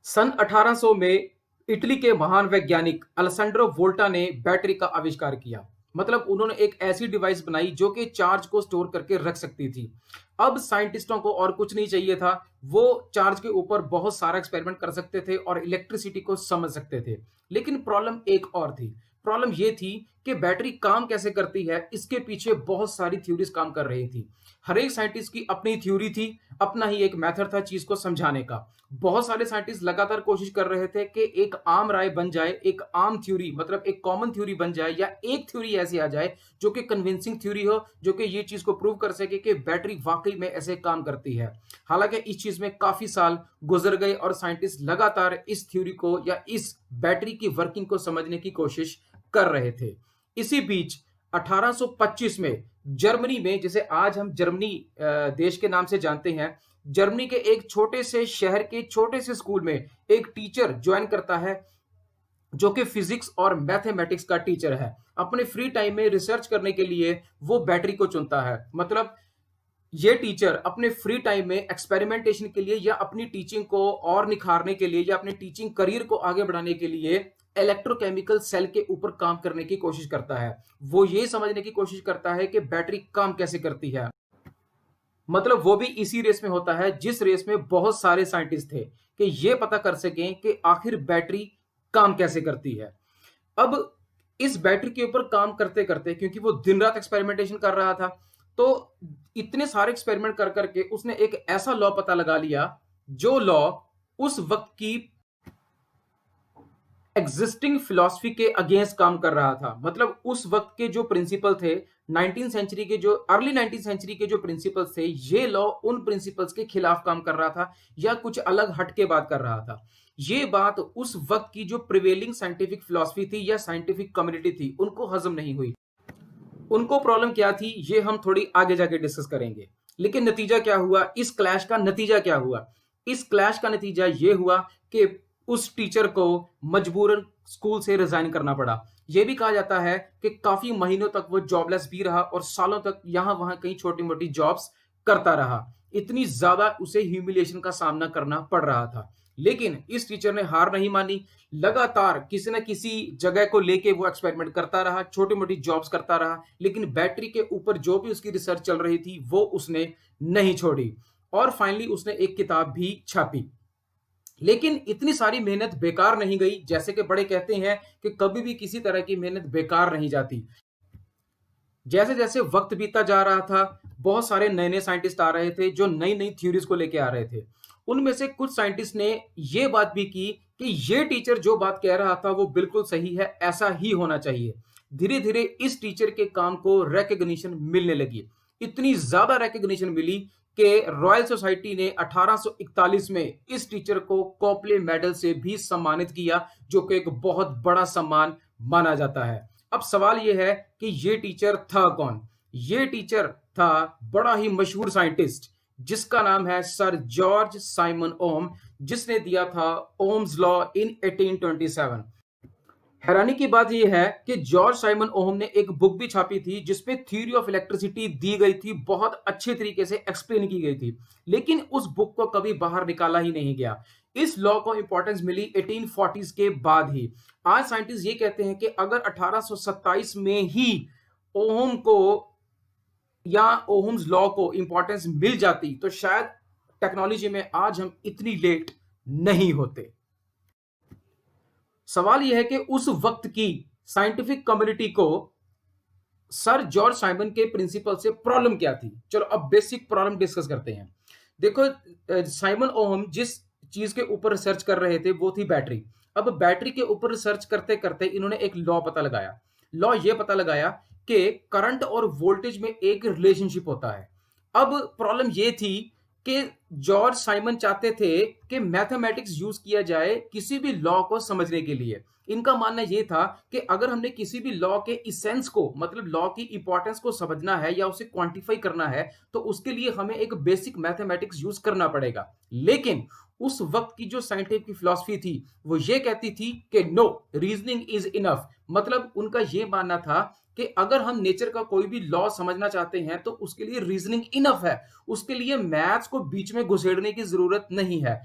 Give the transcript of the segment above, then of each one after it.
सन 1800 में इटली के महान वैज्ञानिक अलेसैंड्रो वोल्टा ने बैटरी का आविष्कार किया। मतलब उन्होंने एक ऐसी डिवाइस बनाई जो कि चार्ज को स्टोर करके रख सकती थी। अब साइंटिस्टों को और कुछ नहीं चाहिए था। वो चार्ज के ऊपर बहुत सारा एक्सपेरिमेंट कर सकते थे और इलेक्ट्रिसिटी को समझ सकते थे। लेकिन प्रॉब्लम एक और थी। प्रॉब्लम ये थी कि बैटरी काम कैसे करती है, इसके पीछे बहुत सारी थ्योरीज काम कर रही थी। हर एक साइंटिस्ट की अपनी थ्योरी थी, अपना ही एक मेथड था चीज को समझाने का। बहुत सारे साइंटिस्ट लगातार कोशिश कर रहे थे कि एक आम राय बन जाए, एक आम थ्योरी मतलब एक कॉमन थ्योरी बन जाए, या एक थ्योरी ऐसी आ जाए जो कि कन्विंसिंग थ्योरी हो, जो कि ये चीज को प्रूव कर सके कि बैटरी वाकई में ऐसे काम करती है। हालांकि इस चीज में काफी साल गुजर गए और साइंटिस्ट लगातार इस थ्योरी को या इस बैटरी की वर्किंग को समझने की कोशिश कर रहे थे। इसी बीच 1825 में जर्मनी में, जिसे आज हम जर्मनी देश के नाम से जानते हैं, जर्मनी के एक छोटे से शहर के छोटे से स्कूल में एक टीचर ज्वाइन करता है जो कि फिजिक्स और मैथमेटिक्स का टीचर है। अपने फ्री टाइम में रिसर्च करने के लिए वो बैटरी को चुनता है। मतलब ये टीचर अपने फ्री टाइम में एक्सपेरिमेंटेशन के लिए या अपनी टीचिंग को और निखारने के लिए या अपने टीचिंग करियर को आगे बढ़ाने के लिए इलेक्ट्रोकेमिकल सेल के ऊपर काम करने की कोशिश करता है। वो ये समझने की कोशिश करता है कि बैटरी काम कैसे करती है। मतलब वो भी इसी रेस में होता है जिस रेस में बहुत सारे साइंटिस्ट थे, कि ये पता कर सकें कि आखिर बैटरी काम कैसे करती है। अब इस बैटरी के ऊपर काम करते करते, क्योंकि वो दिन रात एक्सपेरिमेंटेशन कर रहा था, तो इतने सारे एक्सपेरिमेंट कर करके उसने एक ऐसा लॉ पता लगा लिया जो लॉ उस वक्त की एग्जिस्टिंग फिलॉसफी के अगेंस्ट काम कर रहा था। मतलब उस वक्त के जो प्रिंसिपल थे, 19 सेंचुरी के जो अर्ली 19 सेंचुरी के जो प्रिंसिपल्स थे, ये लॉ उन प्रिंसिपल्स के खिलाफ काम कर रहा था या कुछ अलग हट के बात कर रहा था। ये बात उस वक्त की जो प्रिवेलिंग साइंटिफिक फिलॉसफी थी या साइंटिफिक कम्युनिटी थी, उनको हजम नहीं हुई। उनको प्रॉब्लम क्या थी, ये हम थोड़ी आगे जाके डिस्कस करेंगे। लेकिन नतीजा क्या हुआ, इस क्लैश का नतीजा क्या हुआ? इस क्लैश का नतीजा ये हुआ कि उस टीचर को मजबूरन स्कूल से रिजाइन करना पड़ा। यह भी कहा जाता है कि काफी महीनों तक वो जॉबलेस भी रहा और सालों तक यहां वहां कई छोटी मोटी जॉब्स करता रहा। इतनी ज्यादा उसे ह्यूमिलिएशन का सामना करना पड़ रहा था। लेकिन इस टीचर ने हार नहीं मानी। लगातार किसी न किसी जगह को लेके वो एक्सपेरिमेंट करता रहा, छोटी मोटी जॉब्स करता रहा, लेकिन बैटरी के ऊपर जो भी उसकी रिसर्च चल रही थी वो उसने नहीं छोड़ी। और फाइनली उसने एक किताब भी छापी। लेकिन इतनी सारी मेहनत बेकार नहीं गई। जैसे कि बड़े कहते हैं कि कभी भी किसी तरह की मेहनत बेकार नहीं जाती। जैसे जैसे वक्त बीतता जा रहा था, बहुत सारे नए नए साइंटिस्ट आ रहे थे जो नई नई थ्योरीज को लेके आ रहे थे। उनमें से कुछ साइंटिस्ट ने ये बात भी की कि ये टीचर जो बात कह रहा था वो बिल्कुल सही है, ऐसा ही होना चाहिए। धीरे धीरे इस टीचर के काम को रिकग्निशन मिलने लगी। इतनी ज्यादा रिकग्निशन मिली कि रॉयल सोसाइटी ने 1841 में इस टीचर को कॉपले मेडल से भी सम्मानित किया, जो कि एक बहुत बड़ा सम्मान माना जाता है। अब सवाल यह है कि ये टीचर था कौन? ये टीचर था बड़ा ही मशहूर साइंटिस्ट जिसका नाम है सर जॉर्ज साइमन ओम, जिसने दिया था ओम्स लॉ इन 1827। हैरानी की बात यह है कि जॉर्ज साइमन ओहम ने एक बुक भी छापी थी जिसमें थ्योरी ऑफ इलेक्ट्रिसिटी दी गई थी, बहुत अच्छे तरीके से एक्सप्लेन की गई थी। लेकिन उस बुक को कभी बाहर निकाला ही नहीं गया। इस लॉ को इंपॉर्टेंस मिली 1840s के बाद ही। आज साइंटिस्ट ये कहते हैं कि अगर 1827 में ही ओहम को या ओहम्स लॉ को इंपॉर्टेंस मिल जाती तो शायद टेक्नोलॉजी में आज हम इतनी लेट नहीं होते। सवाल यह है कि उस वक्त की साइंटिफिक कम्युनिटी को सर जॉर्ज साइमन के प्रिंसिपल से प्रॉब्लम क्या थी। चलो अब बेसिक प्रॉब्लम डिस्कस करते हैं। देखो, साइमन ओहम जिस चीज के ऊपर रिसर्च कर रहे थे वो थी बैटरी। अब बैटरी के ऊपर रिसर्च करते करते इन्होंने एक लॉ पता लगाया। लॉ ये पता लगाया कि करंट और वोल्टेज में एक रिलेशनशिप होता है। अब प्रॉब्लम ये थी कि जॉर्ज साइमन चाहते थे कि मैथमेटिक्स यूज किया जाए किसी भी लॉ को समझने के लिए। इनका मानना यह था कि अगर हमने किसी भी लॉ के इसेंस को, मतलब लॉ की इंपॉर्टेंस को समझना है या उसे क्वांटिफाई करना है, तो उसके लिए हमें एक बेसिक मैथमेटिक्स यूज करना पड़ेगा। लेकिन उस वक्त की जो साइंटिफिक फिलॉसफी थी वो ये कहती थी कि नो, रीजनिंग इज इनफ। मतलब उनका ये मानना था कि अगर हम नेचर का कोई भी लॉ समझना चाहते हैं तो उसके लिए रीजनिंग इनफ है, उसके लिए मैथ्स को बीच में घुसेड़ने की जरूरत नहीं है।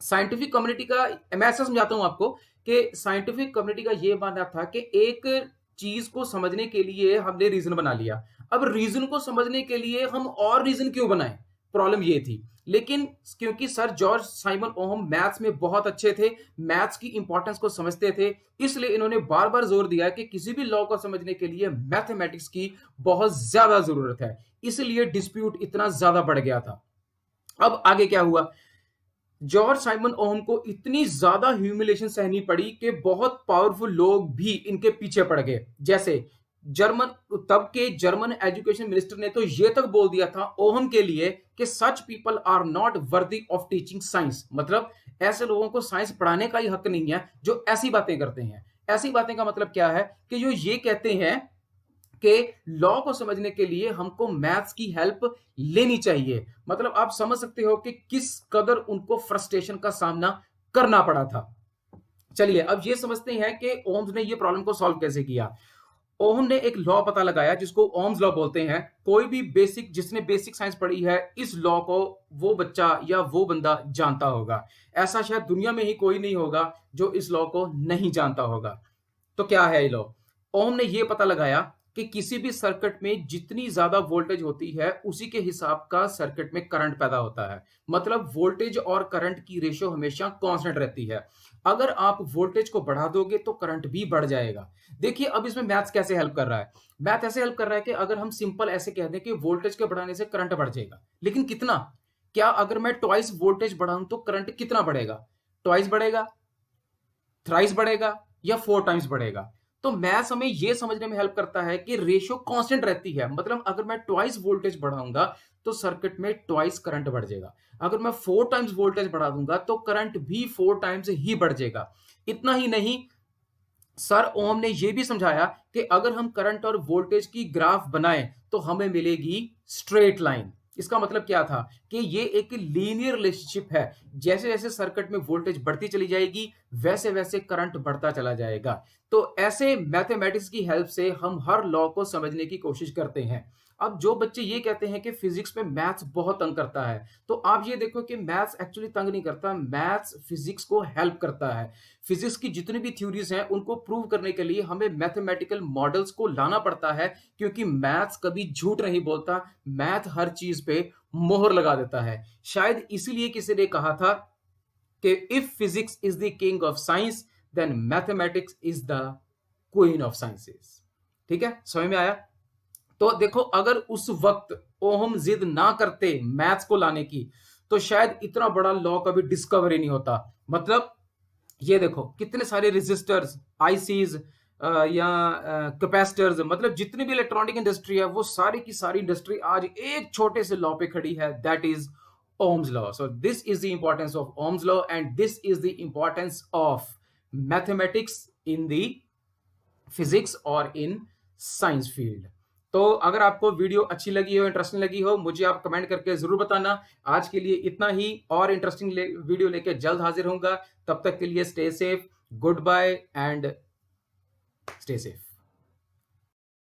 साइंटिफिक कम्युनिटी का, मैं ऐसा समझाता हूं आपको कि साइंटिफिक कम्युनिटी का ये मानना था कि एक चीज को समझने के लिए हमने रीजन बना लिया, अब रीजन को समझने के लिए हम और रीजन क्यों बनाएं, प्रॉब्लम ये थी। लेकिन क्योंकि sir George Simon ohm maths में बहुत अच्छे थे, मैथ्स की इंपॉर्टेंस को समझते थे, इसलिए इन्होंने बार बार जोर दिया कि किसी भी लॉ को समझने के लिए मैथमेटिक्स की बहुत ज्यादा जरूरत है, इसलिए डिस्प्यूट इतना ज्यादा बढ़ गया था। अब आगे क्या हुआ, जॉर्ज साइमन ओहम को इतनी ज्यादा ह्यूमिलेशन सहनी पड़ी कि बहुत पावरफुल लोग भी इनके पीछे पड़ गए, जैसे जर्मन, तब के जर्मन एजुकेशन मिनिस्टर ने तो यह तक बोल दिया था ओहम के लिए कि such people are not worthy of teaching science, मतलब ऐसे लोगों को साइंस पढ़ाने का ही हक नहीं है जो ऐसी बातें करते हैं। ऐसी बातें का मतलब क्या है कि जो ये कहते हैं कि लॉ को समझने के लिए हमको मैथ्स की हेल्प लेनी चाहिए, मतलब आप समझ सकते हो कि किस कदर उनको फ्रस्ट्रेशन का सामना करना पड़ा था। चलिए अब ये समझते हैं कि ओम्स ने ये प्रॉब्लम को सॉल्व कैसे किया। ओम ने एक लॉ पता लगाया जिसको ओम्स लॉ बोलते हैं। कोई भी बेसिक, जिसने बेसिक साइंस पढ़ी है, इस लॉ को वो बच्चा या वो बंदा जानता होगा, ऐसा शायद दुनिया में ही कोई नहीं होगा जो इस लॉ को नहीं जानता होगा। तो क्या है ये लॉ, ओम ने ये पता लगाया कि किसी भी सर्किट में जितनी ज्यादा वोल्टेज होती है उसी के हिसाब का सर्किट में करंट पैदा होता है, मतलब वोल्टेज और करंट की रेशियो हमेशा कांस्टेंट रहती है। अगर आप वोल्टेज को बढ़ा दोगे तो करंट भी बढ़ जाएगा। देखिए अब इसमें मैथ्स कैसे हेल्प कर रहा है, मैथ ऐसे हेल्प कर रहा है कि अगर हम सिंपल ऐसे कह दें कि वोल्टेज के बढ़ाने से करंट बढ़ जाएगा, लेकिन कितना, क्या अगर मैं ट्वाइस वोल्टेज बढ़ाऊं तो करंट कितना बढ़ेगा, ट्वाइस बढ़ेगा, थ्राइस बढ़ेगा या 4 टाइम्स बढ़ेगा। तो मैथ्स हमें यह समझने में हेल्प करता है कि रेशियो कांस्टेंट रहती है, मतलब अगर मैं ट्वाइस वोल्टेज बढ़ाऊंगा तो सर्किट में ट्वाइस करंट बढ़ जाएगा, अगर मैं 4 टाइम्स वोल्टेज बढ़ा दूंगा तो करंट भी 4 टाइम्स ही बढ़ जाएगा। इतना ही नहीं, सर ओम ने यह भी समझाया कि अगर हम करंट और वोल्टेज की ग्राफ बनाएं तो हमें मिलेगी स्ट्रेट लाइन। इसका मतलब क्या था कि ये एक लीनियर रिलेशनशिप है, जैसे जैसे सर्किट में वोल्टेज बढ़ती चली जाएगी वैसे वैसे करंट बढ़ता चला जाएगा। तो ऐसे मैथमेटिक्स की हेल्प से हम हर लॉ को समझने की कोशिश करते हैं। अब जो बच्चे ये कहते हैं कि फिजिक्स में मैथ्स बहुत तंग करता है, तो आप ये देखो कि मैथ्स एक्चुअली तंग नहीं करता, मैथ्स फिजिक्स को हेल्प करता है। फिजिक्स की जितनी भी थ्योरीज हैं उनको प्रूव करने के लिए हमें मैथमेटिकल मॉडल्स को लाना पड़ता है, क्योंकि मैथ्स कभी झूठ नहीं बोलता, मैथ हर चीज पे मोहर लगा देता है। शायद इसीलिए किसी ने कहा था कि if physics is the king of science then mathematics is the queen of sciences. ठीक है, समझ में आया। तो देखो अगर उस वक्त ओहम जिद ना करते मैथ्स को लाने की तो शायद इतना बड़ा लॉ कभी डिस्कवर ही नहीं होता। मतलब ये देखो कितने सारे रेजिस्टर्स, आईसीज या कैपेसिटर्स, मतलब जितनी भी इलेक्ट्रॉनिक इंडस्ट्री है वो सारी की सारी इंडस्ट्री आज एक छोटे से लॉ पे खड़ी है, that is Ohm's law. So this is the importance of Ohm's law and this is the importance of mathematics in the physics और इन साइंस फील्ड। तो अगर आपको वीडियो अच्छी लगी हो, इंटरेस्टिंग लगी हो, मुझे आप कमेंट करके जरूर बताना। आज के लिए इतना ही, और इंटरेस्टिंग वीडियो लेके जल्द हाजिर होऊंगा। तब तक के लिए stay safe, goodbye and stay safe.